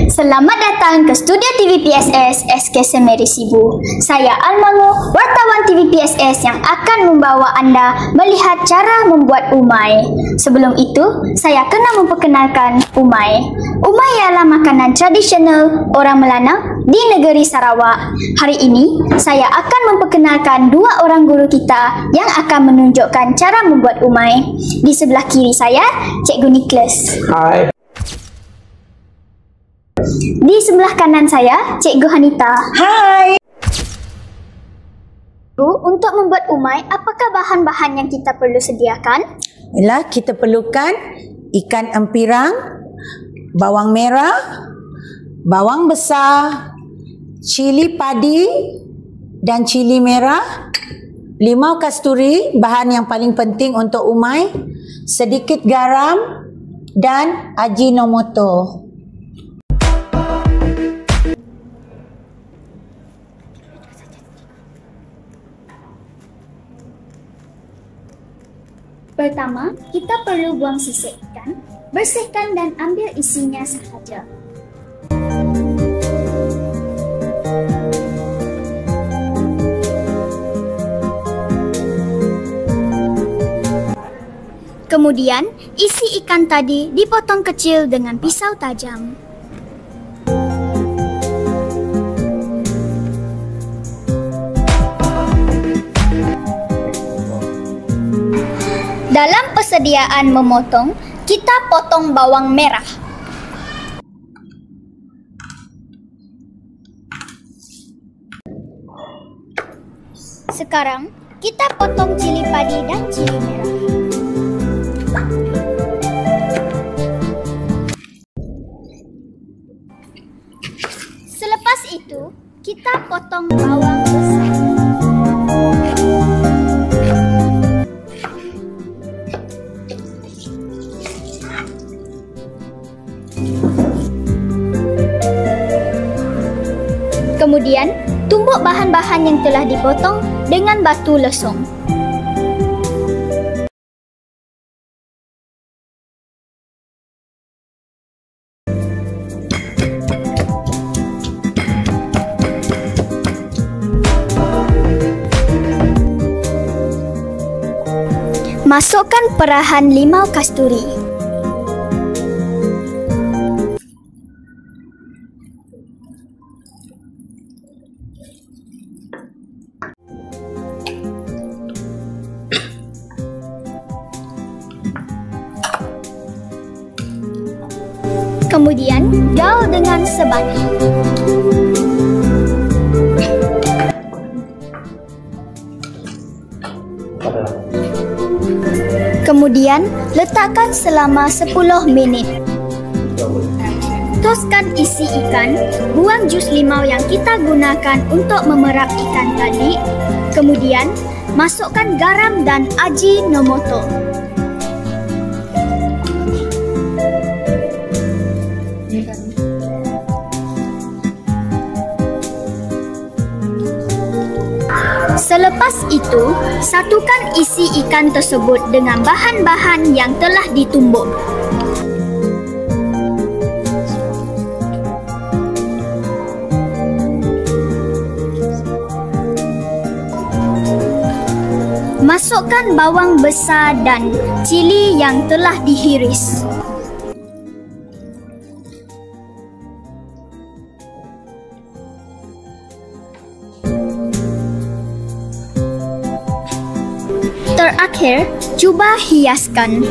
Selamat datang ke studio TVPSS SK Semeri Sibu. Saya Almangu, wartawan TVPSS yang akan membawa anda melihat cara membuat umai. Sebelum itu, saya kena memperkenalkan umai. Umai ialah makanan tradisional orang Melanau di negeri Sarawak. Hari ini, saya akan memperkenalkan dua orang guru kita yang akan menunjukkan cara membuat umai. Di sebelah kiri saya, Cikgu Nicholas. Hai. Di sebelah kanan saya, Cikgu Hanita. Hai. Untuk membuat umai, apakah bahan-bahan yang kita perlu sediakan? Ialah kita perlukan ikan empirang, bawang merah, bawang besar, cili padi dan cili merah, limau kasturi, bahan yang paling penting untuk umai, sedikit garam dan Ajinomoto. Pertama, kita perlu buang sisa ikan, bersihkan dan ambil isinya sahaja. Kemudian, isi ikan tadi dipotong kecil dengan pisau tajam. Dalam persediaan memotong, kita potong bawang merah. Sekarang, kita potong cili padi dan cili merah. Selepas itu, kita potong bawang besar. Kemudian, tumbuk bahan-bahan yang telah dipotong dengan batu lesung. Masukkan perahan limau kasturi. Kemudian, gaul dengan sebatik. Kemudian, letakkan selama 10 minit. Toskan isi ikan, buang jus limau yang kita gunakan untuk memerap ikan tadi. Kemudian, masukkan garam dan Ajinomoto. Selepas itu, satukan isi ikan tersebut dengan bahan-bahan yang telah ditumbuk. Masukkan bawang besar dan cili yang telah dihiris. Terakhir, cuba hiaskan.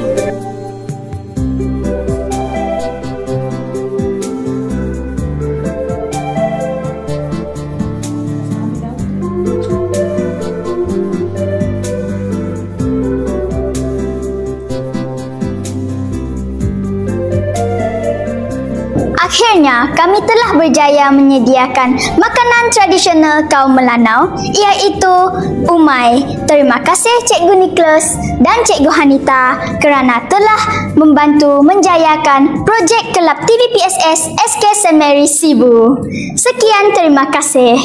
Akhirnya, kami telah berjaya menyediakan makanan tradisional kaum Melanau, iaitu umai. Terima kasih Cikgu Nicholas dan Cikgu Hanita kerana telah membantu menjayakan projek Kelab TVPSS SK Semeri Sibu. Sekian, terima kasih.